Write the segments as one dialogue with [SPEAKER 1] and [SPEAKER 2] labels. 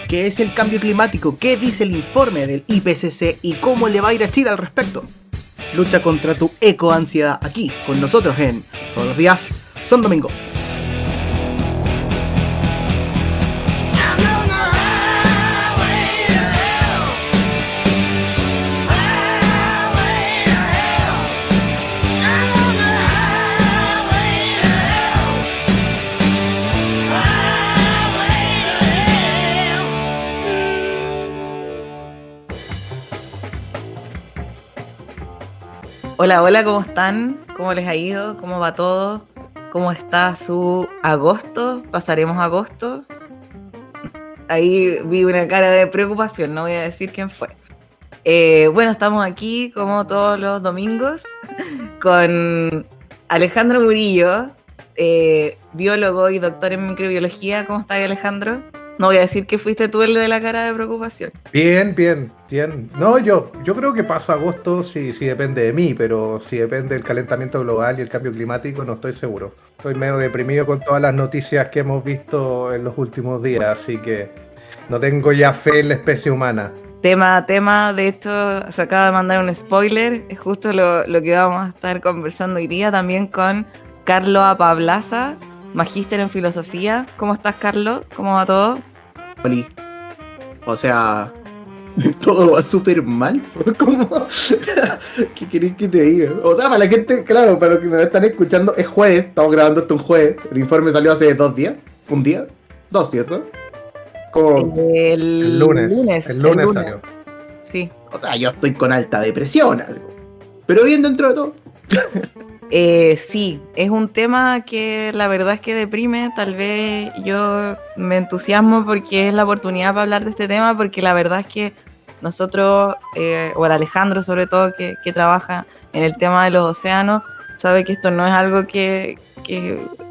[SPEAKER 1] ¿Qué es el cambio climático? ¿Qué dice el informe del IPCC y cómo le va a ir a Chile al respecto? Lucha contra tu ecoansiedad aquí, con nosotros en Todos los días son domingo.
[SPEAKER 2] Hola, hola, ¿cómo están? ¿Cómo les ha ido? ¿Cómo va todo? ¿Cómo está su agosto? ¿Pasaremos agosto? Ahí vi una cara de preocupación, no voy a decir quién fue. Bueno, estamos aquí como todos los domingos con Alejandro Murillo, biólogo y doctor en microbiología. ¿Cómo estás, Alejandro? No voy a decir que fuiste tú el de la cara de preocupación.
[SPEAKER 3] Bien. No, yo creo que paso agosto si depende de mí, pero si depende del calentamiento global y el cambio climático, no estoy seguro. Estoy medio deprimido con todas las noticias que hemos visto en los últimos días, así que no tengo ya fe en la especie humana.
[SPEAKER 2] Tema, de hecho, se acaba de mandar un spoiler, es justo lo que vamos a estar conversando hoy día también con Carlos Apablaza, magíster en filosofía. ¿Cómo estás, Carlos? ¿Cómo va todo?
[SPEAKER 1] Oli. O sea, todo va súper mal. ¿Cómo? ¿Qué querés que te diga? O sea, para la gente, claro, para los que me están escuchando, es jueves, estamos grabando esto un jueves. El informe salió hace 2 días, un día, 2, ¿cierto? Como
[SPEAKER 2] El lunes
[SPEAKER 3] salió.
[SPEAKER 2] Sí.
[SPEAKER 1] O sea, yo estoy con alta depresión, así, pero bien dentro de todo.
[SPEAKER 2] Sí, es un tema que la verdad es que deprime. Tal vez yo me entusiasmo porque es la oportunidad para hablar de este tema, porque la verdad es que nosotros, o el Alejandro sobre todo, que trabaja en el tema de los océanos, sabe que esto no es algo que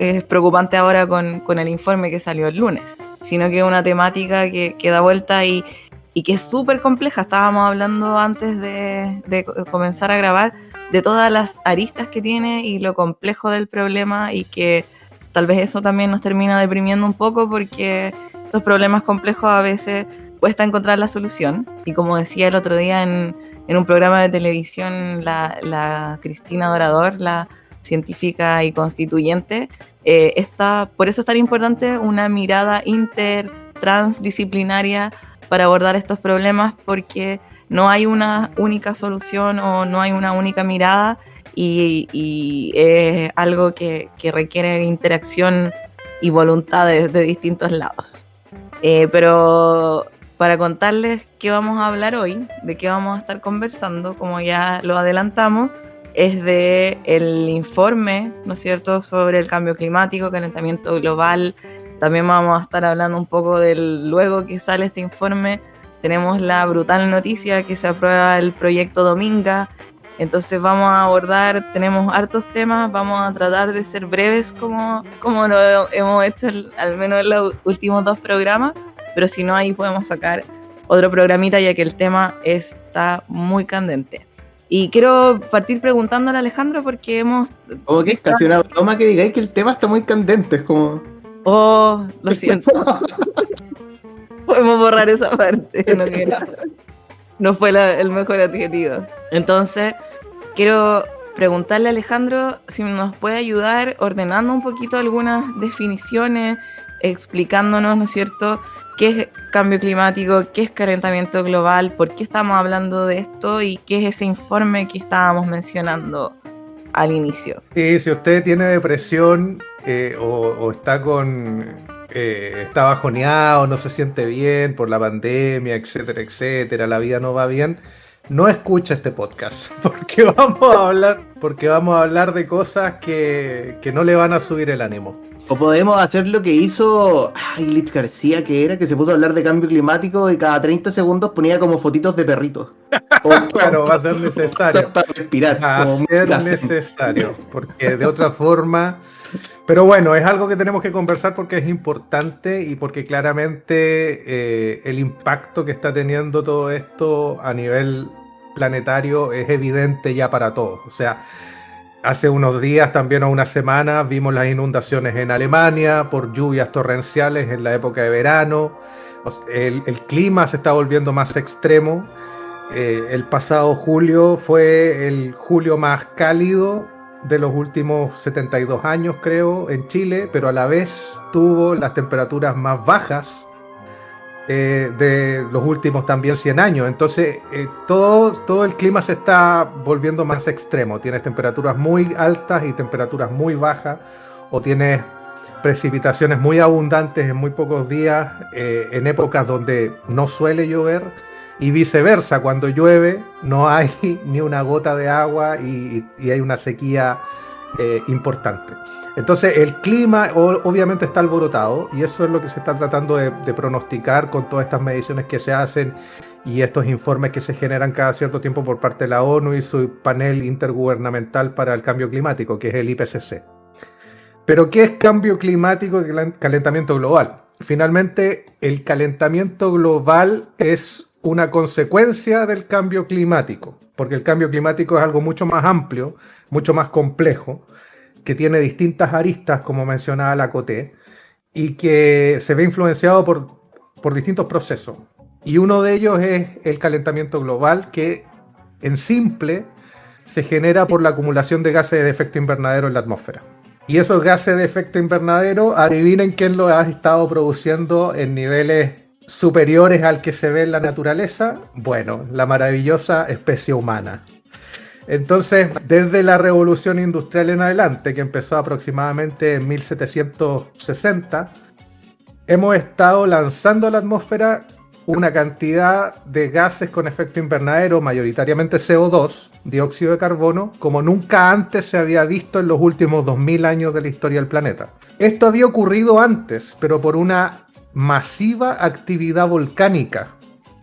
[SPEAKER 2] es preocupante ahora con el informe que salió el lunes, sino que es una temática que da vuelta y que es súper compleja. Estábamos hablando antes de comenzar a grabar de todas las aristas que tiene y lo complejo del problema, y que tal vez eso también nos termina deprimiendo un poco, porque estos problemas complejos a veces cuesta encontrar la solución. Y como decía el otro día en un programa de televisión la Cristina Dorador, la científica y constituyente, por eso es tan importante una mirada transdisciplinaria para abordar estos problemas, porque no hay una única solución o no hay una única mirada, y es algo que requiere interacción y voluntad de distintos lados. Pero para contarles qué vamos a hablar hoy, de qué vamos a estar conversando, como ya lo adelantamos, es de el informe, ¿no es cierto?, sobre el cambio climático, calentamiento global. También vamos a estar hablando un poco del luego que sale este informe. Tenemos la brutal noticia que se aprueba el proyecto Dominga. Entonces vamos a abordar, tenemos hartos temas, vamos a tratar de ser breves como lo hemos hecho al menos en los últimos 2 programas, pero si no, ahí podemos sacar otro programita, ya que el tema está muy candente. Y quiero partir preguntándole a Alejandro, porque hemos...
[SPEAKER 1] Como que es casi una broma que digáis que el tema está muy candente, es como...
[SPEAKER 2] Oh, lo siento. Podemos borrar esa parte. No fue el mejor adjetivo. Entonces, quiero preguntarle a Alejandro si nos puede ayudar ordenando un poquito algunas definiciones, explicándonos, ¿no es cierto?, qué es cambio climático, qué es calentamiento global, por qué estamos hablando de esto y qué es ese informe que estábamos mencionando al inicio.
[SPEAKER 3] Sí, si usted tiene depresión o está está bajoneado, no se siente bien por la pandemia, etcétera, la vida no va bien, no escucha este podcast, porque vamos a hablar de cosas que no le van a subir el ánimo.
[SPEAKER 1] O podemos hacer lo que hizo Lich García, que se puso a hablar de cambio climático y cada 30 segundos ponía como fotitos de perritos.
[SPEAKER 3] Claro, va a ser necesario.
[SPEAKER 1] Para respirar.
[SPEAKER 3] Va a ser necesario, porque de otra forma... Pero bueno, es algo que tenemos que conversar porque es importante y porque claramente el impacto que está teniendo todo esto a nivel planetario es evidente ya para todos. O sea, hace unos días, también o unas semanas, vimos las inundaciones en Alemania por lluvias torrenciales en la época de verano. El clima se está volviendo más extremo. El pasado julio fue el julio más cálido de los últimos 72 años, creo, en Chile, pero a la vez tuvo las temperaturas más bajas de los últimos también 100 años. Entonces, todo el clima se está volviendo más extremo. Tienes temperaturas muy altas y temperaturas muy bajas, o tienes precipitaciones muy abundantes en muy pocos días, en épocas donde no suele llover, y viceversa, cuando llueve no hay ni una gota de agua y hay una sequía importante. Entonces el clima obviamente está alborotado, y eso es lo que se está tratando de pronosticar con todas estas mediciones que se hacen y estos informes que se generan cada cierto tiempo por parte de la ONU y su panel intergubernamental para el cambio climático, que es el IPCC. Pero ¿qué es cambio climático y calentamiento global? Finalmente, el calentamiento global es una consecuencia del cambio climático, porque el cambio climático es algo mucho más amplio, mucho más complejo, que tiene distintas aristas, como mencionaba la Coté, y que se ve influenciado por distintos procesos. Y uno de ellos es el calentamiento global, que en simple se genera por la acumulación de gases de efecto invernadero en la atmósfera. Y esos gases de efecto invernadero, adivinen quién los ha estado produciendo en niveles superiores al que se ve en la naturaleza. Bueno, la maravillosa especie humana. Entonces, desde la revolución industrial en adelante, que empezó aproximadamente en 1760, hemos estado lanzando a la atmósfera una cantidad de gases con efecto invernadero, mayoritariamente CO2, dióxido de carbono, como nunca antes se había visto en los últimos 2000 años de la historia del planeta. Esto había ocurrido antes, pero por una masiva actividad volcánica.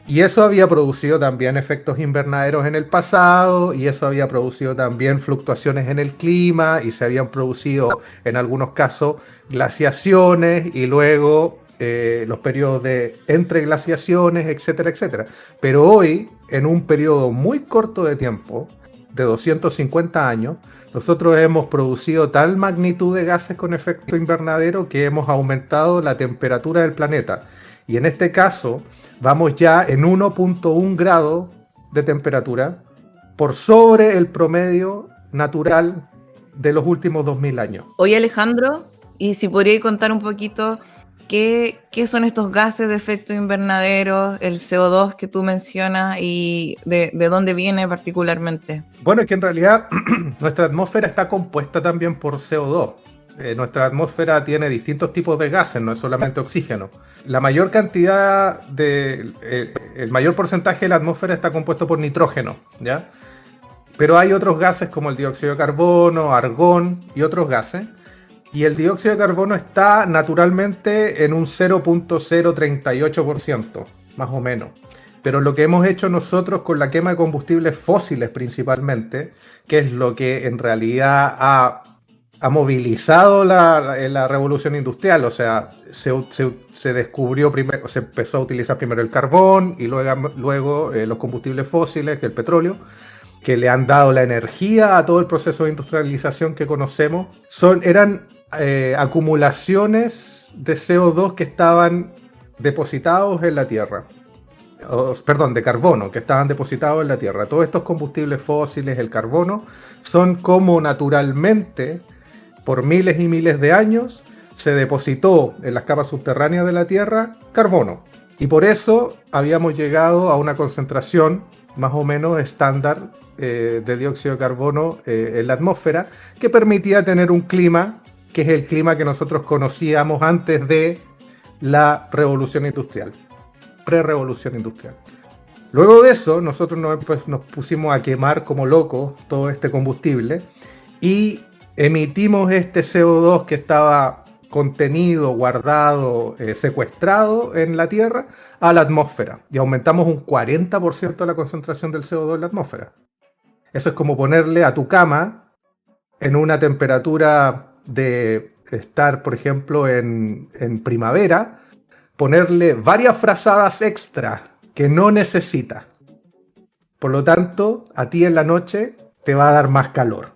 [SPEAKER 3] Y eso había producido también efectos invernaderos en el pasado, y eso había producido también fluctuaciones en el clima, y se habían producido en algunos casos glaciaciones, y luego los periodos de entre glaciaciones, etcétera, etcétera. Pero hoy, en un periodo muy corto de tiempo, de 250 años, nosotros hemos producido tal magnitud de gases con efecto invernadero que hemos aumentado la temperatura del planeta. Y en este caso, vamos ya en 1.1 grado de temperatura por sobre el promedio natural de los últimos 2000 años.
[SPEAKER 2] Oye, Alejandro, y si podrías contar un poquito qué son estos gases de efecto invernadero, el CO2 que tú mencionas, y de dónde viene particularmente.
[SPEAKER 3] Bueno, es que en realidad nuestra atmósfera está compuesta también por CO2. Nuestra atmósfera tiene distintos tipos de gases, no es solamente oxígeno. La mayor cantidad el mayor porcentaje de la atmósfera está compuesto por nitrógeno, ¿ya? Pero hay otros gases como el dióxido de carbono, argón y otros gases. Y el dióxido de carbono está naturalmente en un 0.038%, más o menos. Pero lo que hemos hecho nosotros con la quema de combustibles fósiles principalmente, que es lo que en realidad ha movilizado la revolución industrial, o sea, se descubrió primero, se empezó a utilizar primero el carbón y luego los combustibles fósiles, que es el petróleo, que le han dado la energía a todo el proceso de industrialización que conocemos. Eran acumulaciones de CO2 que estaban depositados en la Tierra. De carbono, que estaban depositados en la Tierra. Todos estos combustibles fósiles, el carbono, son como naturalmente, por miles y miles de años, se depositó en las capas subterráneas de la Tierra carbono. Y por eso habíamos llegado a una concentración más o menos estándar de dióxido de carbono en la atmósfera, que permitía tener un clima que es el clima que nosotros conocíamos antes de la revolución industrial, pre-revolución industrial. Luego de eso, nosotros nos pusimos a quemar como locos todo este combustible y emitimos este CO2 que estaba contenido, guardado, secuestrado en la Tierra a la atmósfera, y aumentamos un 40% la concentración del CO2 en la atmósfera. Eso es como ponerle a tu cama en una temperatura de estar, por ejemplo, en primavera, ponerle varias frazadas extra que no necesita. Por lo tanto, a ti en la noche te va a dar más calor.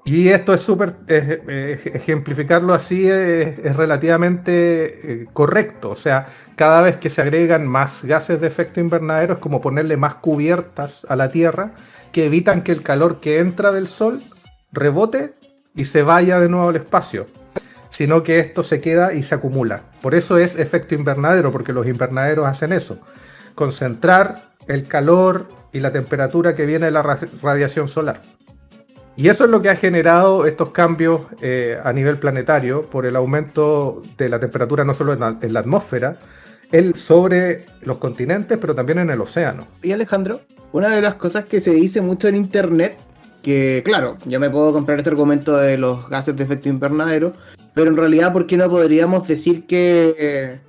[SPEAKER 3] Y esto es súper, ejemplificarlo así es relativamente correcto. O sea, cada vez que se agregan más gases de efecto invernadero es como ponerle más cubiertas a la Tierra que evitan que el calor que entra del Sol rebote y se vaya de nuevo al espacio, sino que esto se queda y se acumula. Por eso es efecto invernadero, porque los invernaderos hacen eso, concentrar el calor y la temperatura que viene de la radiación solar. Y eso es lo que ha generado estos cambios a nivel planetario por el aumento de la temperatura no solo en la atmósfera, sobre los continentes, pero también en el océano.
[SPEAKER 1] Y Alejandro, una de las cosas que se dice mucho en internet, que claro, yo me puedo comprar este argumento de los gases de efecto invernadero, pero en realidad, ¿por qué no podríamos decir que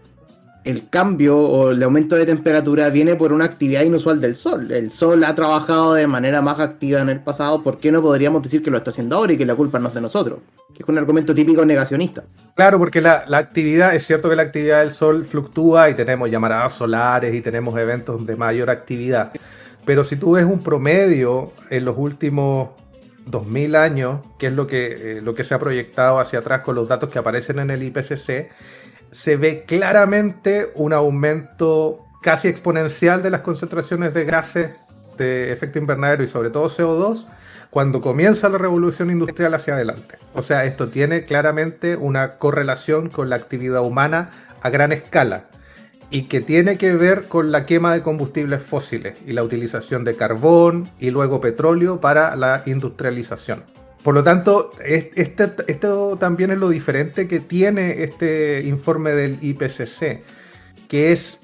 [SPEAKER 1] el cambio o el aumento de temperatura viene por una actividad inusual del Sol? El Sol ha trabajado de manera más activa en el pasado, ¿por qué no podríamos decir que lo está haciendo ahora y que la culpa no es de nosotros? Que es un argumento típico negacionista.
[SPEAKER 3] Claro, porque la actividad, es cierto que la actividad del Sol fluctúa y tenemos llamaradas solares y tenemos eventos de mayor actividad, pero si tú ves un promedio en los últimos 2000 años, que es lo que se ha proyectado hacia atrás con los datos que aparecen en el IPCC, se ve claramente un aumento casi exponencial de las concentraciones de gases de efecto invernadero y sobre todo CO2 cuando comienza la revolución industrial hacia adelante. O sea, esto tiene claramente una correlación con la actividad humana a gran escala y que tiene que ver con la quema de combustibles fósiles y la utilización de carbón y luego petróleo para la industrialización. Por lo tanto, esto también es lo diferente que tiene este informe del IPCC, que es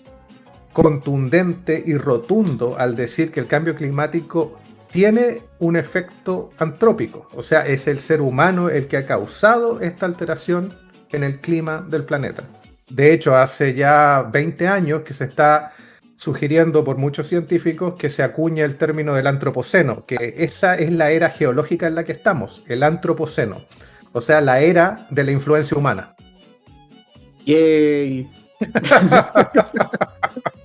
[SPEAKER 3] contundente y rotundo al decir que el cambio climático tiene un efecto antrópico. O sea, es el ser humano el que ha causado esta alteración en el clima del planeta. De hecho, hace ya 20 años que se está sugiriendo por muchos científicos que se acuñe el término del antropoceno, que esa es la era geológica en la que estamos, el antropoceno, o sea, la era de la influencia humana.
[SPEAKER 1] Yay.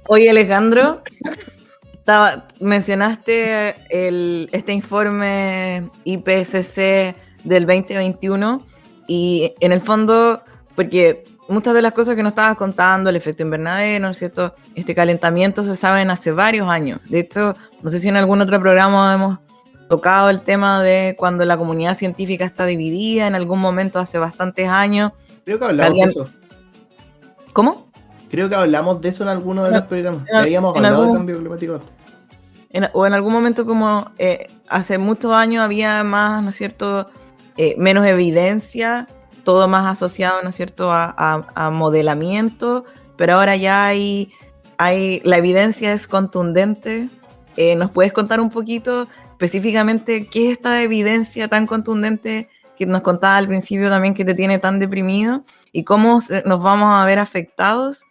[SPEAKER 2] Oye, Alejandro, mencionaste este informe IPCC del 2021 y en el fondo, porque muchas de las cosas que nos estabas contando, el efecto invernadero, ¿no es cierto? Este calentamiento se saben hace varios años. De hecho, no sé si en algún otro programa hemos tocado el tema de cuando la comunidad científica está dividida en algún momento hace bastantes años.
[SPEAKER 1] Creo que hablamos de eso.
[SPEAKER 2] ¿Cómo?
[SPEAKER 1] Creo que hablamos de eso en alguno de los programas. Ya habíamos hablado de cambio climático.
[SPEAKER 2] O en algún momento como hace muchos años había más, ¿no es cierto?, menos evidencia, todo más asociado, ¿no es cierto?, a modelamiento, pero ahora ya la evidencia es contundente. ¿Nos puedes contar un poquito específicamente qué es esta evidencia tan contundente que nos contabas al principio también que te tiene tan deprimido y cómo nos vamos a ver afectados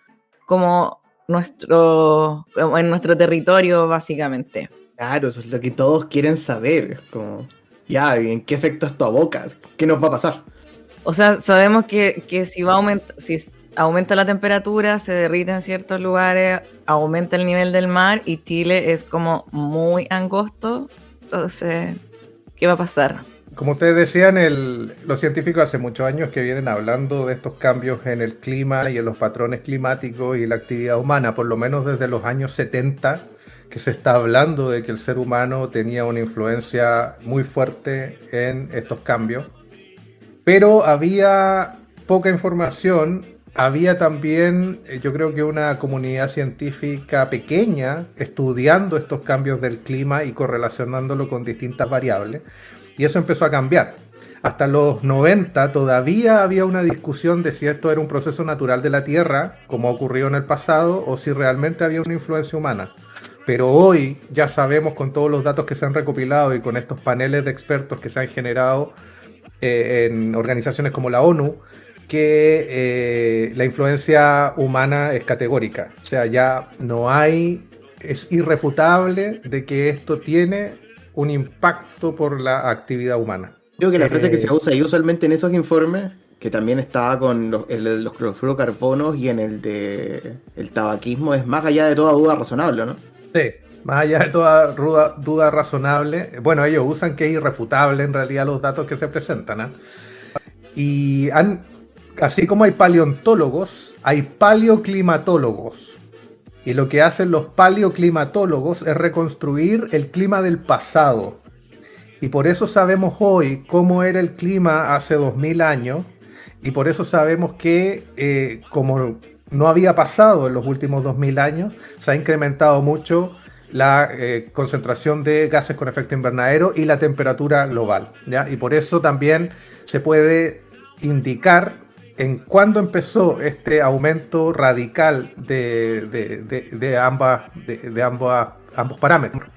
[SPEAKER 2] como en nuestro territorio, básicamente?
[SPEAKER 1] Claro, eso es lo que todos quieren saber. Es como, ya, ¿en qué efecto esto aboca? ¿Qué nos va a pasar?
[SPEAKER 2] O sea, sabemos que si aumenta la temperatura, se derrite en ciertos lugares, aumenta el nivel del mar y Chile es como muy angosto. Entonces, ¿qué va a pasar?
[SPEAKER 3] Como ustedes decían, los científicos hace muchos años que vienen hablando de estos cambios en el clima y en los patrones climáticos y la actividad humana, por lo menos desde los años 70, que se está hablando de que el ser humano tenía una influencia muy fuerte en estos cambios. Pero había poca información, había también, yo creo que una comunidad científica pequeña estudiando estos cambios del clima y correlacionándolo con distintas variables. Y eso empezó a cambiar. Hasta los 90 todavía había una discusión de si esto era un proceso natural de la Tierra, como ocurrió en el pasado, o si realmente había una influencia humana. Pero hoy ya sabemos con todos los datos que se han recopilado y con estos paneles de expertos que se han generado en organizaciones como la ONU, que la influencia humana es categórica. O sea, ya no hay, es irrefutable de que esto tiene un impacto por la actividad humana.
[SPEAKER 1] Creo que la frase que se usa ahí usualmente en esos informes, que también estaba con los clorofluorocarbonos y en el de el tabaquismo, es más allá de toda duda razonable, ¿no?
[SPEAKER 3] Sí, Más allá de toda duda razonable, bueno, ellos usan que es irrefutable en realidad los datos que se presentan, ¿ah? Y así como hay paleontólogos, hay paleoclimatólogos. Y lo que hacen los paleoclimatólogos es reconstruir el clima del pasado. Y por eso sabemos hoy cómo era el clima hace 2000 años. Y por eso sabemos que, como no había pasado en los últimos 2000 años, se ha incrementado mucho la concentración de gases con efecto invernadero y la temperatura global, ¿ya? Y por eso también se puede indicar en cuándo empezó este aumento radical de ambos parámetros.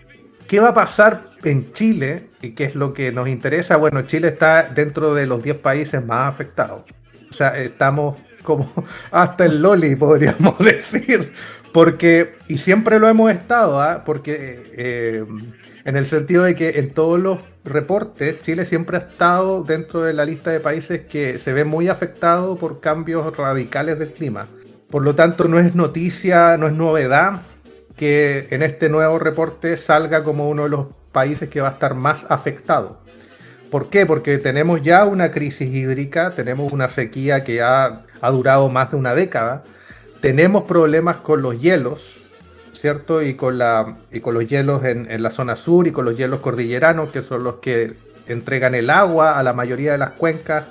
[SPEAKER 3] ¿Qué va a pasar en Chile? ¿Y qué es lo que nos interesa? Bueno, Chile está dentro de los 10 países más afectados. O sea, estamos como hasta el Loli, podríamos decir. Porque, y siempre lo hemos estado, ¿eh? Porque en el sentido de que en todos los reportes, Chile siempre ha estado dentro de la lista de países que se ve muy afectado por cambios radicales del clima. Por lo tanto, no es noticia, no es novedad que en este nuevo reporte salga como uno de los países que va a estar más afectado. ¿Por qué? Porque tenemos ya una crisis hídrica, tenemos una sequía que ha durado más de una década, tenemos problemas con los hielos, ¿cierto? Y con los hielos en la zona sur y con los hielos cordilleranos, que son los que entregan el agua a la mayoría de las cuencas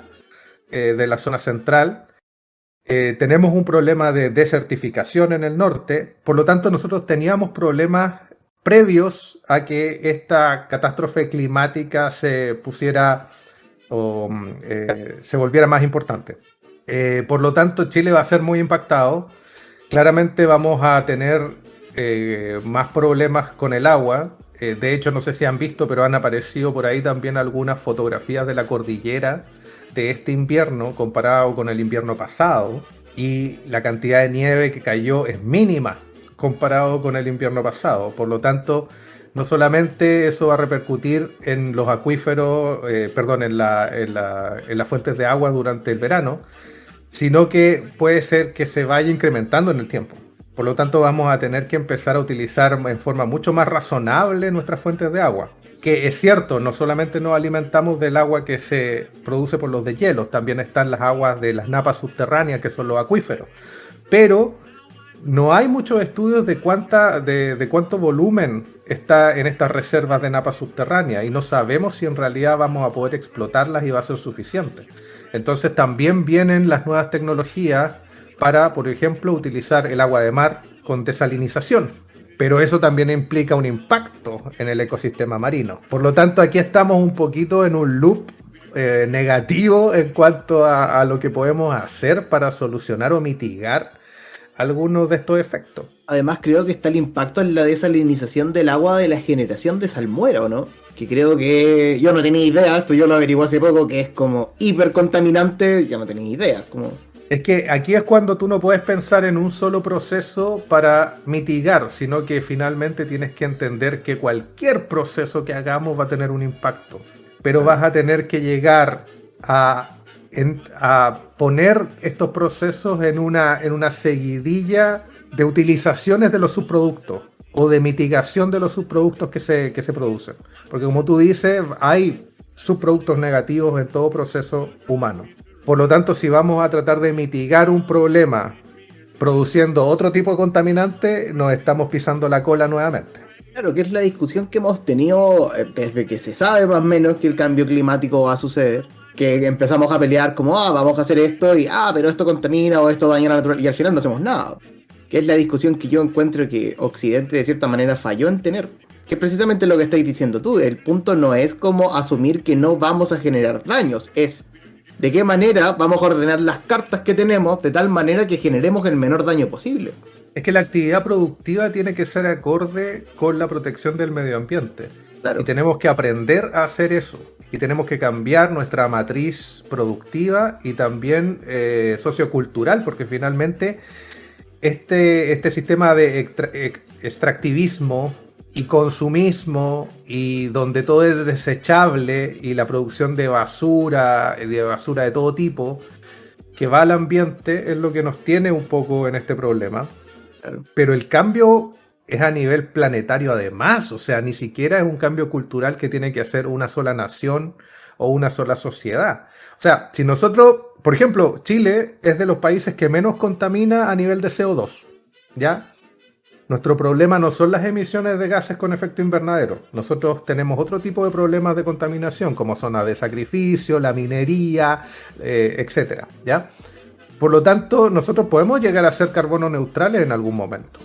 [SPEAKER 3] de la zona central. Tenemos un problema de desertificación en el norte, por lo tanto nosotros teníamos problemas previos a que esta catástrofe climática se pusiera o se volviera más importante. Por lo tanto, Chile va a ser muy impactado. Claramente vamos a tener más problemas con el agua. De hecho, no sé si han visto, pero han aparecido por ahí también algunas fotografías de la cordillera de este invierno comparado con el invierno pasado. Y la cantidad de nieve que cayó es mínima comparado con el invierno pasado. Por lo tanto, no solamente eso va a repercutir en los acuíferos, en las fuentes de agua durante el verano, sino que puede ser que se vaya incrementando en el tiempo. Por lo tanto, vamos a tener que empezar a utilizar en forma mucho más razonable nuestras fuentes de agua. Que es cierto, no solamente nos alimentamos del agua que se produce por los deshielos, también están las aguas de las napas subterráneas, que son los acuíferos. Pero no hay muchos estudios de cuánto volumen está en estas reservas de napas subterráneas y no sabemos si en realidad vamos a poder explotarlas y va a ser suficiente. Entonces también vienen las nuevas tecnologías para, por ejemplo, utilizar el agua de mar con desalinización. Pero eso también implica un impacto en el ecosistema marino. Por lo tanto, aquí estamos un poquito en un loop negativo en cuanto a lo que podemos hacer para solucionar o mitigar algunos de estos efectos.
[SPEAKER 1] Además, creo que está el impacto en la desalinización del agua de la generación de salmuera, ¿o no? Que creo que yo no tenía idea, esto yo lo averigué hace poco, que es como hipercontaminante, yo no tenía idea.
[SPEAKER 3] Es que aquí es cuando tú no puedes pensar en un solo proceso para mitigar, sino que finalmente tienes que entender que cualquier proceso que hagamos va a tener un impacto. Pero vas a tener que llegar a poner estos procesos en una seguidilla de utilizaciones de los subproductos o de mitigación de los subproductos que se producen. Porque como tú dices, hay subproductos negativos en todo proceso humano. Por lo tanto, si vamos a tratar de mitigar un problema produciendo otro tipo de contaminante, nos estamos pisando la cola nuevamente.
[SPEAKER 1] Claro, que es la discusión que hemos tenido desde que se sabe más o menos que el cambio climático va a suceder. Que empezamos a pelear como, vamos a hacer esto y, pero esto contamina o esto daña la naturaleza, y al final no hacemos nada. Que es la discusión que yo encuentro que Occidente de cierta manera falló en tener. Que es precisamente lo que estáis diciendo tú. El punto no es como asumir que no vamos a generar daños, es de qué manera vamos a ordenar las cartas que tenemos de tal manera que generemos el menor daño posible.
[SPEAKER 3] Es que la actividad productiva tiene que ser acorde con la protección del medio ambiente. Claro. Y tenemos que aprender a hacer eso. Y tenemos que cambiar nuestra matriz productiva y también sociocultural, porque finalmente este sistema de extractivismo y consumismo, y donde todo es desechable, y la producción de basura de todo tipo, que va al ambiente, es lo que nos tiene un poco en este problema. Claro. Pero el cambio es a nivel planetario además, o sea, ni siquiera es un cambio cultural que tiene que hacer una sola nación o una sola sociedad. O sea, si nosotros, por ejemplo, Chile es de los países que menos contamina a nivel de CO2, ¿ya? Nuestro problema no son las emisiones de gases con efecto invernadero. Nosotros tenemos otro tipo de problemas de contaminación, como zona de sacrificio, la minería, etcétera, ¿ya? Por lo tanto, nosotros podemos llegar a ser carbono neutrales en algún momento.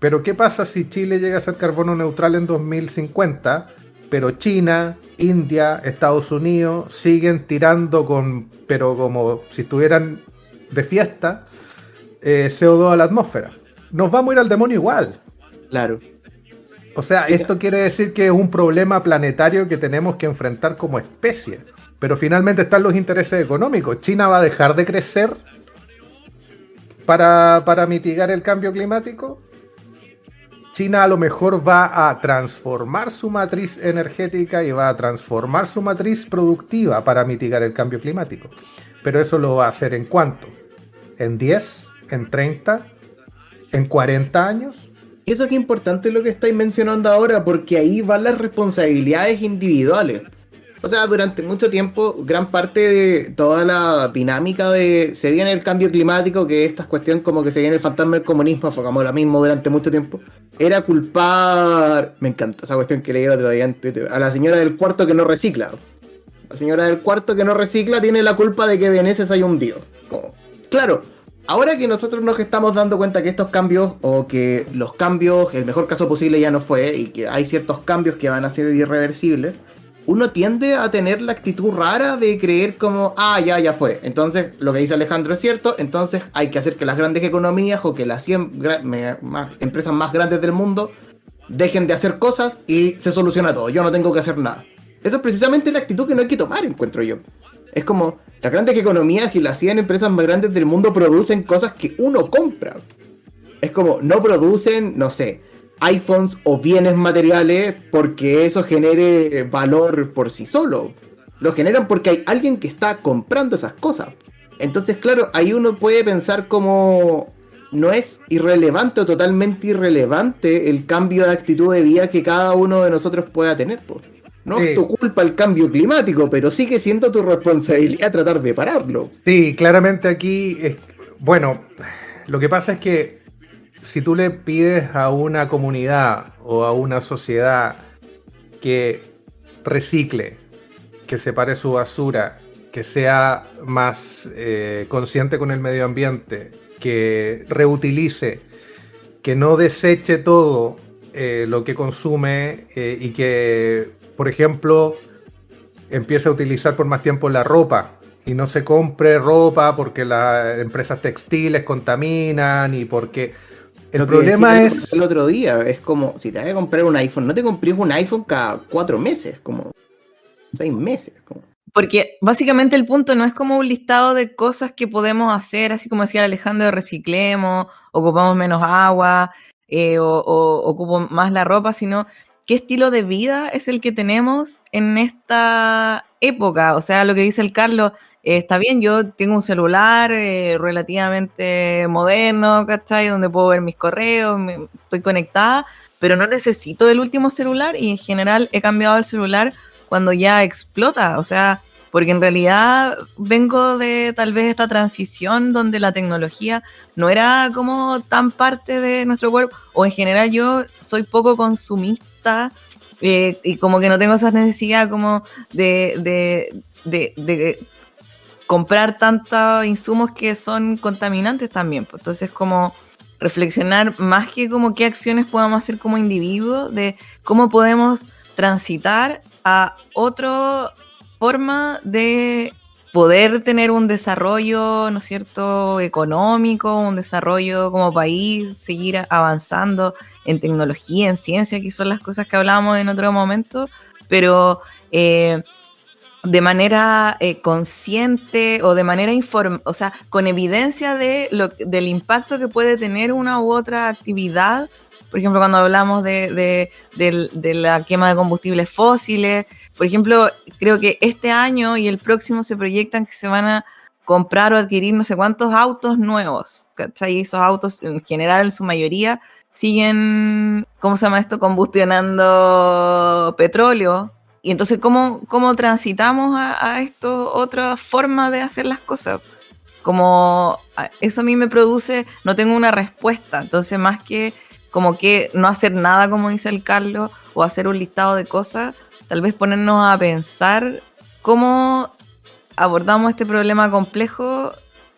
[SPEAKER 3] Pero ¿qué pasa si Chile llega a ser carbono neutral en 2050, pero China, India, Estados Unidos siguen tirando pero como si estuvieran de fiesta, CO2 a la atmósfera? Nos vamos a ir al demonio igual.
[SPEAKER 1] Claro.
[SPEAKER 3] O sea, esto quiere decir que es un problema planetario que tenemos que enfrentar como especie. Pero finalmente están los intereses económicos. China va a dejar de crecer para mitigar el cambio climático. China a lo mejor va a transformar su matriz energética y va a transformar su matriz productiva para mitigar el cambio climático. Pero eso lo va a hacer ¿en cuánto? ¿En 10? ¿En 30? ¿En 40 años?
[SPEAKER 1] Y eso es importante lo que estáis mencionando ahora, porque ahí van las responsabilidades individuales. O sea, durante mucho tiempo, gran parte de toda la dinámica de se viene el cambio climático, que esta cuestión como que se viene el fantasma del comunismo, enfocamos lo mismo durante mucho tiempo, era culpar, me encanta esa cuestión que leí el otro día en Twitter, a la señora del cuarto que no recicla. La señora del cuarto que no recicla tiene la culpa de que Venecia se haya hundido. Como, claro, ahora que nosotros nos estamos dando cuenta que estos cambios, o que los cambios, el mejor caso posible ya no fue, y que hay ciertos cambios que van a ser irreversibles, uno tiende a tener la actitud rara de creer como, ya fue. Entonces, lo que dice Alejandro es cierto, entonces hay que hacer que las grandes economías o que las 100 empresas más grandes del mundo dejen de hacer cosas y se soluciona todo. Yo no tengo que hacer nada. Esa es precisamente la actitud que no hay que tomar, encuentro yo. Es como, las grandes economías y las 100 empresas más grandes del mundo producen cosas que uno compra. Es como, no producen, no sé, iPhones o bienes materiales porque eso genere valor por sí solo. Lo generan porque hay alguien que está comprando esas cosas. Entonces, claro, ahí uno puede pensar como no es irrelevante o totalmente irrelevante el cambio de actitud de vida que cada uno de nosotros pueda tener. No es tu culpa el cambio climático, pero sigue siendo tu responsabilidad tratar de pararlo.
[SPEAKER 3] Sí, claramente aquí, bueno, lo que pasa es que si tú le pides a una comunidad o a una sociedad que recicle, que separe su basura, que sea más consciente con el medio ambiente, que reutilice, que no deseche todo lo que consume y que, por ejemplo, empiece a utilizar por más tiempo la ropa y no se compre ropa porque las empresas textiles contaminan y porque... El problema es...
[SPEAKER 1] El otro día, es como, si te vas a comprar un iPhone, no te compres un iPhone cada 4 meses, como 6 meses. Como.
[SPEAKER 2] Porque básicamente el punto no es como un listado de cosas que podemos hacer, así como decía Alejandro, reciclemos, ocupamos menos agua, o ocupo más la ropa, sino qué estilo de vida es el que tenemos en esta época. O sea, lo que dice el Carlos, está bien, yo tengo un celular relativamente moderno, ¿cachai? Donde puedo ver mis correos, estoy conectada, pero no necesito el último celular y en general he cambiado el celular cuando ya explota, o sea, porque en realidad vengo de tal vez esta transición donde la tecnología no era como tan parte de nuestro cuerpo, o en general yo soy poco consumista y como que no tengo esa necesidad como de comprar tantos insumos que son contaminantes también. Pues. Entonces, como reflexionar más que como qué acciones podemos hacer como individuos, de cómo podemos transitar a otra forma de poder tener un desarrollo, ¿no es cierto?, económico, un desarrollo como país, seguir avanzando en tecnología, en ciencia, que son las cosas que hablábamos en otro momento, pero de manera consciente o de manera o sea, con evidencia del impacto que puede tener una u otra actividad. Por ejemplo, cuando hablamos de la quema de combustibles fósiles, por ejemplo, creo que este año y el próximo se proyectan que se van a comprar o adquirir no sé cuántos autos nuevos, ¿cachai? Y esos autos, en general, en su mayoría, siguen, ¿cómo se llama esto? Combustionando petróleo. Y entonces, ¿cómo transitamos a esto, otra forma de hacer las cosas? Eso a mí me produce, no tengo una respuesta. Entonces, más que como que no hacer nada, como dice el Carlos, o hacer un listado de cosas, tal vez ponernos a pensar cómo abordamos este problema complejo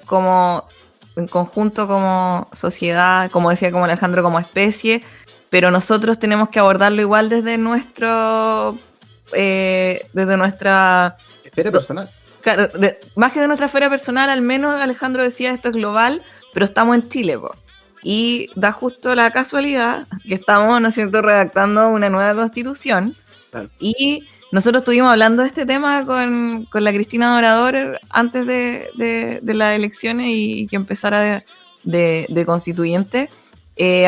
[SPEAKER 2] como en conjunto, como sociedad, como decía como Alejandro, como especie, pero nosotros tenemos que abordarlo igual desde nuestra
[SPEAKER 1] Esfera personal.
[SPEAKER 2] claro, más que de nuestra esfera personal, al menos Alejandro decía esto es global, pero estamos en Chile, po. Y da justo la casualidad que estamos, ¿no es cierto?, redactando una nueva constitución.
[SPEAKER 1] Claro.
[SPEAKER 2] Y nosotros estuvimos hablando de este tema con la Cristina Dorador antes de las elecciones y que empezara de constituyente,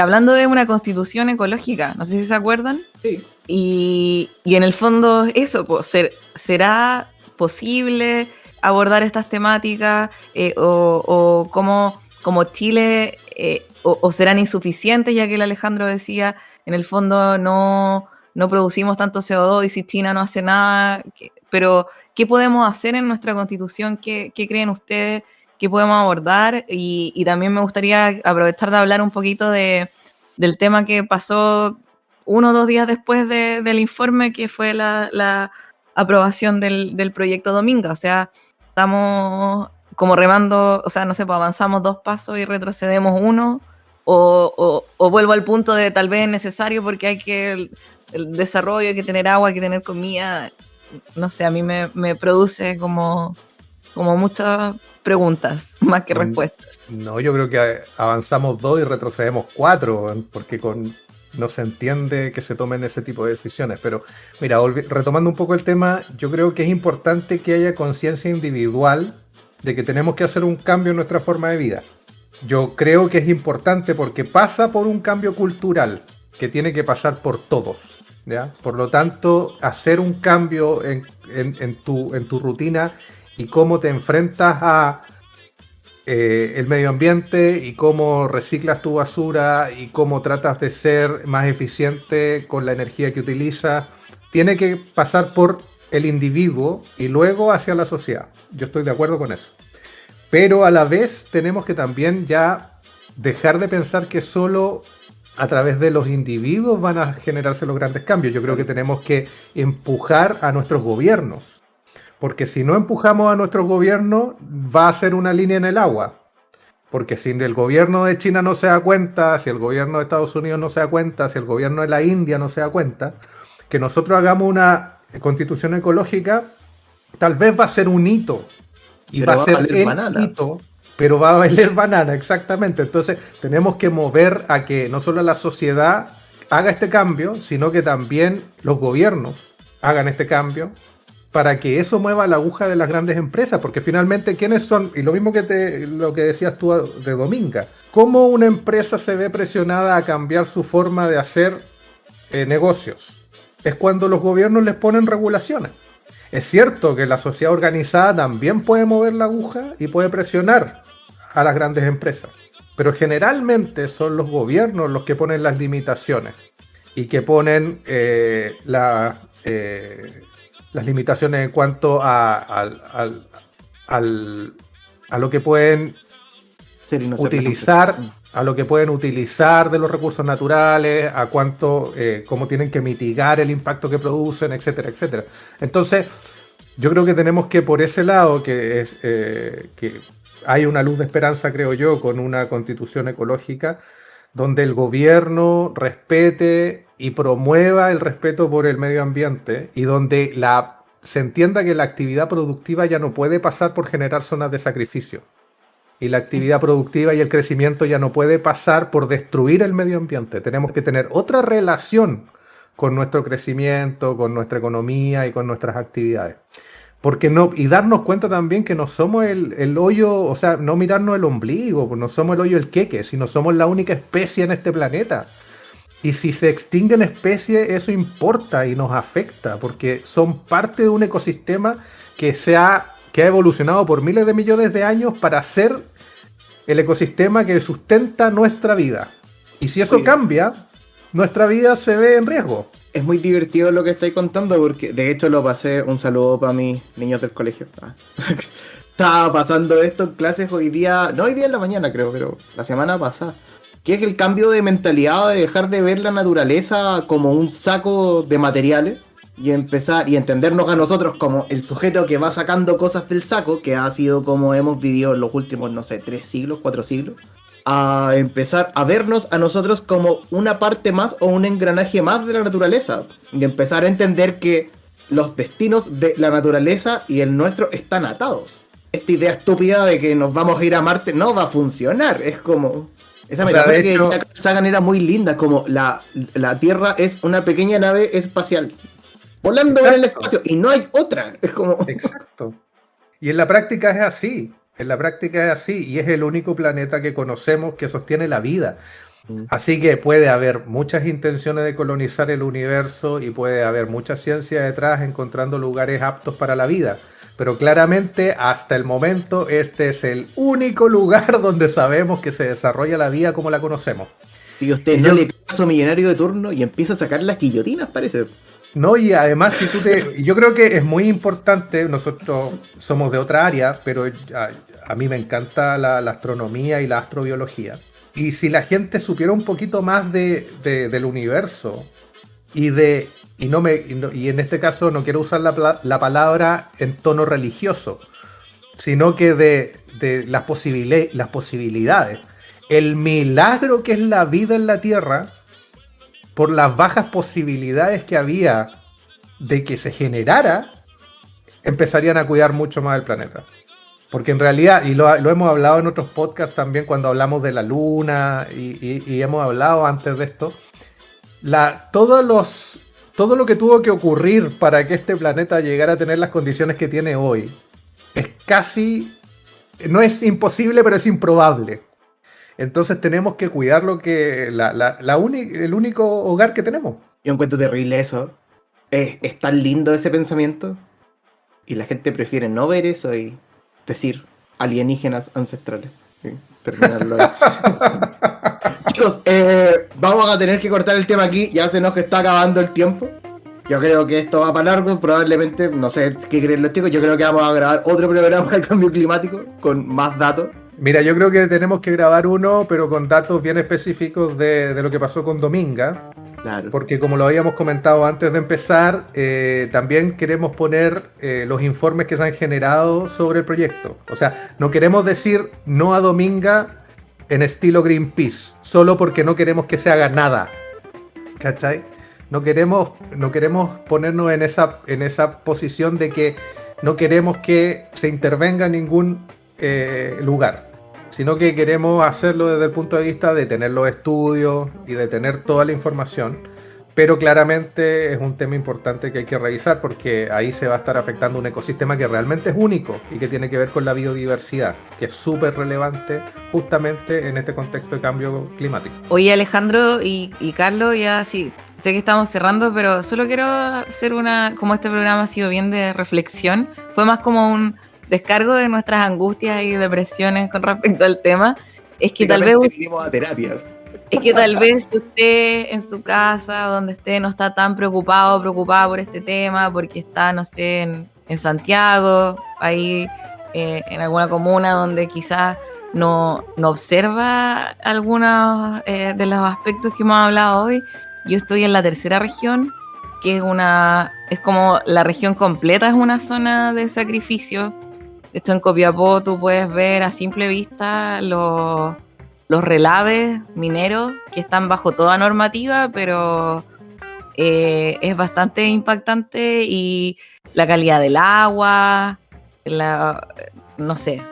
[SPEAKER 2] hablando de una constitución ecológica, no sé si se acuerdan.
[SPEAKER 1] Sí.
[SPEAKER 2] Y en el fondo eso, pues, ¿será posible abordar estas temáticas o como Chile o serán insuficientes, ya que el Alejandro decía, en el fondo no producimos tanto CO2 y si China no hace nada, pero ¿qué podemos hacer en nuestra constitución? ¿Qué creen ustedes? ¿Qué podemos abordar? Y también me gustaría aprovechar de hablar un poquito del tema que pasó 1 o 2 días después del informe, que fue la aprobación del proyecto Dominga. O sea, estamos como remando, o sea, no sé, pues avanzamos 2 pasos y retrocedemos 1, o vuelvo al punto de tal vez es necesario porque hay que el desarrollo, hay que tener agua, hay que tener comida. No sé, a mí me produce como muchas preguntas más que respuestas.
[SPEAKER 3] No, yo creo que avanzamos 2 y retrocedemos 4, porque no se entiende que se tomen ese tipo de decisiones. Pero mira, retomando un poco el tema, yo creo que es importante que haya conciencia individual de que tenemos que hacer un cambio en nuestra forma de vida. Yo creo que es importante porque pasa por un cambio cultural que tiene que pasar por todos, ¿ya? Por lo tanto, hacer un cambio en tu rutina y cómo te enfrentas a el medio ambiente y cómo reciclas tu basura y cómo tratas de ser más eficiente con la energía que utilizas, tiene que pasar por el individuo y luego hacia la sociedad. Yo estoy de acuerdo con eso. Pero a la vez tenemos que también ya dejar de pensar que solo a través de los individuos van a generarse los grandes cambios. Yo creo que tenemos que empujar a nuestros gobiernos. Porque si no empujamos a nuestros gobiernos, va a ser una línea en el agua. Porque si el gobierno de China no se da cuenta, si el gobierno de Estados Unidos no se da cuenta, si el gobierno de la India no se da cuenta, que nosotros hagamos una constitución ecológica, tal vez va a ser un hito. Y
[SPEAKER 1] Pero
[SPEAKER 3] va a ser el
[SPEAKER 1] banana.
[SPEAKER 3] hito, pero va a valer banana, exactamente. Entonces tenemos que mover a que no solo la sociedad haga este cambio, sino que también los gobiernos hagan este cambio, para que eso mueva la aguja de las grandes empresas, porque finalmente, ¿quiénes son? Y lo mismo que lo que decías tú de Dominga, ¿cómo una empresa se ve presionada a cambiar su forma de hacer negocios? Es cuando los gobiernos les ponen regulaciones. Es cierto que la sociedad organizada también puede mover la aguja y puede presionar a las grandes empresas, pero generalmente son los gobiernos los que ponen las limitaciones y que ponen las limitaciones en cuanto a lo que pueden utilizar, a lo que pueden utilizar de los recursos naturales, a cuánto, cómo tienen que mitigar el impacto que producen, etcétera, etcétera. Entonces, yo creo que tenemos que por ese lado, que es que hay una luz de esperanza, creo yo, con una constitución ecológica, donde el gobierno respete y promueva el respeto por el medio ambiente y donde se entienda que la actividad productiva ya no puede pasar por generar zonas de sacrificio. Y la actividad productiva y el crecimiento ya no puede pasar por destruir el medio ambiente. Tenemos que tener otra relación con nuestro crecimiento, con nuestra economía y con nuestras actividades. Y darnos cuenta también que no somos el hoyo, o sea, no mirarnos el ombligo, no somos el hoyo del queque, sino somos la única especie en este planeta. Y si se extinguen especies, eso importa y nos afecta, porque son parte de un ecosistema que ha evolucionado por miles de millones de años para ser el ecosistema que sustenta nuestra vida. Y si eso
[SPEAKER 1] Oye,
[SPEAKER 3] cambia, nuestra vida se ve en riesgo.
[SPEAKER 1] es muy divertido lo que estáis contando porque de hecho lo pasé, un saludo para mis niños del colegio. Estaba pasando esto en clases hoy día, no hoy día en la mañana creo, pero la semana pasada. Que es el cambio de mentalidad de dejar de ver la naturaleza como un saco de materiales y empezar y entendernos a nosotros como el sujeto que va sacando cosas del saco, que ha sido como hemos vivido en los últimos, no sé, 3 siglos, 4 siglos, a empezar a vernos a nosotros como una parte más o un engranaje más de la naturaleza y empezar a entender que los destinos de la naturaleza y el nuestro están atados. Esta idea estúpida de que nos vamos a ir a Marte no va a funcionar, es como... Esa
[SPEAKER 3] O sea,
[SPEAKER 1] metáfora
[SPEAKER 3] de
[SPEAKER 1] que
[SPEAKER 3] hecho,
[SPEAKER 1] decía Carl Sagan era muy linda, como la Tierra es una pequeña nave espacial volando en el
[SPEAKER 3] exacto,
[SPEAKER 1] espacio y no hay otra. Es como...
[SPEAKER 3] exacto. Y en la práctica es así. En la práctica es así. Y es el único planeta que conocemos que sostiene la vida. Así que puede haber muchas intenciones de colonizar el universo y puede haber mucha ciencia detrás encontrando lugares aptos para la vida. Pero claramente, hasta el momento, este es el único lugar donde sabemos que se desarrolla la vida como la conocemos.
[SPEAKER 1] Si usted
[SPEAKER 3] Y
[SPEAKER 1] no
[SPEAKER 3] yo,
[SPEAKER 1] le cae a su millonario de turno y empieza a sacar las guillotinas, parece.
[SPEAKER 3] no, y además, yo creo que es muy importante, nosotros somos de otra área, pero a mí me encanta la astronomía y la astrobiología. Y si la gente supiera un poquito más del universo y de y en este caso no quiero usar la palabra en tono religioso, sino que de las posibilidades, el milagro que es la vida en la Tierra, por las bajas posibilidades que había de que se generara, empezarían a cuidar mucho más el planeta. Porque en realidad, y lo hemos hablado en otros podcasts también cuando hablamos de la luna y hemos hablado antes de esto, todo lo que tuvo que ocurrir para que este planeta llegara a tener las condiciones que tiene hoy es casi, no es imposible, pero es improbable. Entonces tenemos que cuidar lo que el único hogar que tenemos.
[SPEAKER 1] Yo encuentro terrible eso. Es tan lindo ese pensamiento. Y la gente prefiere no ver eso y decir alienígenas ancestrales. Sí, terminarlo ahí. Chicos, vamos a tener que cortar el tema aquí. Ya se nos está acabando el tiempo. Yo creo que esto va para largo. Probablemente, no sé qué creen los chicos. Yo creo que vamos a grabar otro programa del cambio climático con más datos.
[SPEAKER 3] Mira, yo creo que tenemos que grabar uno, pero con datos bien específicos de lo que pasó con Dominga.
[SPEAKER 1] Claro.
[SPEAKER 3] Porque como lo habíamos comentado antes de empezar, también queremos poner los informes que se han generado sobre el proyecto. O sea, no queremos decir no a Dominga en estilo Greenpeace, solo porque no queremos que se haga nada. ¿Cachai? No queremos ponernos en esa posición de que no queremos que se intervenga en ningún lugar, sino que queremos hacerlo desde el punto de vista de tener los estudios y de tener toda la información, pero claramente es un tema importante que hay que revisar porque ahí se va a estar afectando un ecosistema que realmente es único y que tiene que ver con la biodiversidad, que es súper relevante justamente en este contexto de cambio climático.
[SPEAKER 2] Oye, Alejandro y Carlos, ya sí, sé que estamos cerrando, pero solo quiero hacer como este programa ha sido bien de reflexión, fue más como un descargo de nuestras angustias y depresiones con respecto al tema. Es que tal vez
[SPEAKER 1] a terapias.
[SPEAKER 2] Es que tal vez usted en su casa, donde esté, no está tan preocupada por este tema, porque está, no sé, en Santiago, ahí en alguna comuna donde quizás no observa algunos de los aspectos que hemos hablado hoy. Yo estoy en la tercera región, que es como la región completa, es una zona de sacrificio. Esto en Copiapó tú puedes ver a simple vista los relaves mineros que están bajo toda normativa, pero es bastante impactante, y la calidad del agua, no sé,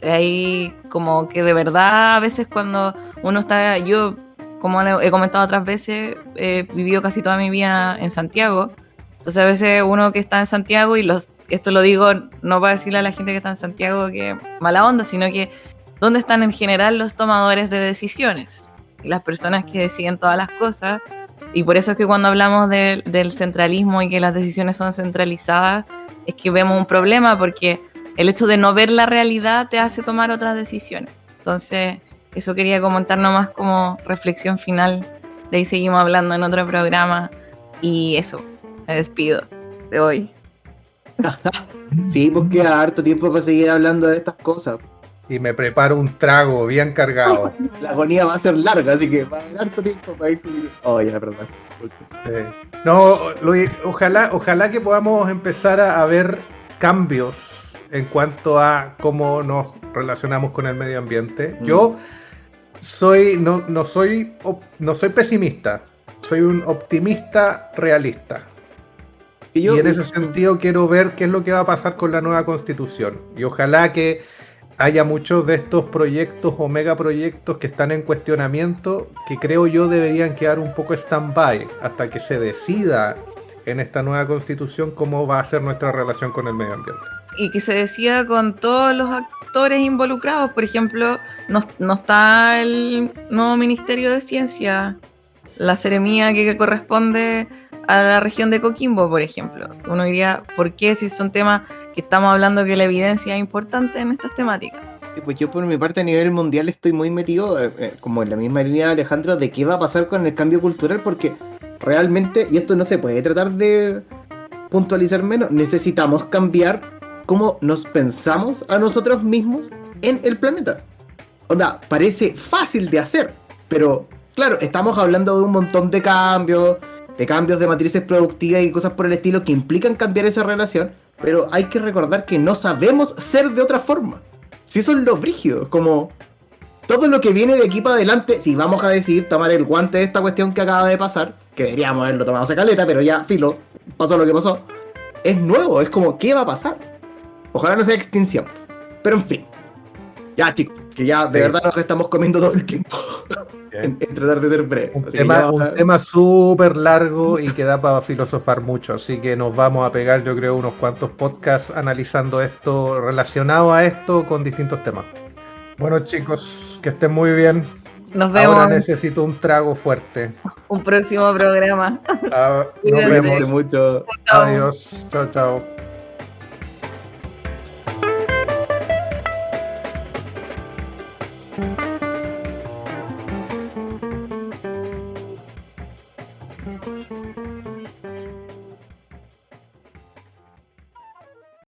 [SPEAKER 2] hay como que de verdad a veces cuando uno está, yo como he comentado otras veces, he vivido casi toda mi vida en Santiago, entonces a veces uno que está en Santiago, y esto lo digo no para decirle a la gente que está en Santiago que mala onda, sino que ¿dónde están en general los tomadores de decisiones? Y las personas que deciden todas las cosas. Y por eso es que cuando hablamos del centralismo y que las decisiones son centralizadas, es que vemos un problema, porque el hecho de no ver la realidad te hace tomar otras decisiones. Entonces, eso quería comentar nomás como reflexión final. De ahí seguimos hablando en otro programa. Y eso, me despido de hoy.
[SPEAKER 1] Sí, pues queda harto tiempo para seguir hablando de estas cosas.
[SPEAKER 3] Y me preparo un trago bien cargado.
[SPEAKER 1] La agonía va a ser larga, así que va a haber harto tiempo para ir. Oh, ya, perdón.
[SPEAKER 3] Sí. No, Luis, ojalá que podamos empezar a ver cambios en cuanto a cómo nos relacionamos con el medio ambiente. Yo no soy pesimista, soy un optimista realista. Y en ese sentido quiero ver qué es lo que va a pasar con la nueva constitución. Y ojalá que haya muchos de estos proyectos o megaproyectos que están en cuestionamiento, que creo yo deberían quedar un poco stand-by hasta que se decida en esta nueva constitución cómo va a ser nuestra relación con el medio ambiente.
[SPEAKER 2] Y que se decida con todos los actores involucrados. Por ejemplo, no está el nuevo Ministerio de Ciencia, la seremía que corresponde a la región de Coquimbo, por ejemplo. Uno diría, ¿por qué si son temas que estamos hablando que la evidencia es importante en estas temáticas?
[SPEAKER 1] Pues yo por mi parte a nivel mundial estoy muy metido, como en la misma línea de Alejandro, de qué va a pasar con el cambio cultural, porque realmente, y esto no se puede tratar de puntualizar menos, necesitamos cambiar cómo nos pensamos a nosotros mismos en el planeta. Onda, parece fácil de hacer, pero claro, estamos hablando de un montón de cambios de matrices productivas y cosas por el estilo que implican cambiar esa relación, pero hay que recordar que no sabemos ser de otra forma. Si eso es lo brígido, como todo lo que viene de aquí para adelante, si vamos a decidir tomar el guante de esta cuestión que acaba de pasar, que deberíamos haberlo tomado hace caleta, pero ya, filo, pasó lo que pasó, es nuevo, es como, ¿qué va a pasar? Ojalá no sea extinción. Pero en fin. Ya, chicos, que ya de verdad nos estamos comiendo todo el tiempo. en tratar de ser breve.
[SPEAKER 3] Un tema súper largo y que da para filosofar mucho. Así que nos vamos a pegar, yo creo, unos cuantos podcasts analizando esto, relacionado a esto, con distintos temas. Bueno, chicos, que estén muy bien.
[SPEAKER 2] Nos vemos.
[SPEAKER 3] Ahora necesito un trago fuerte.
[SPEAKER 2] Un próximo programa.
[SPEAKER 3] Nos vemos.
[SPEAKER 1] Mucho.
[SPEAKER 3] Adiós. Chao, chao.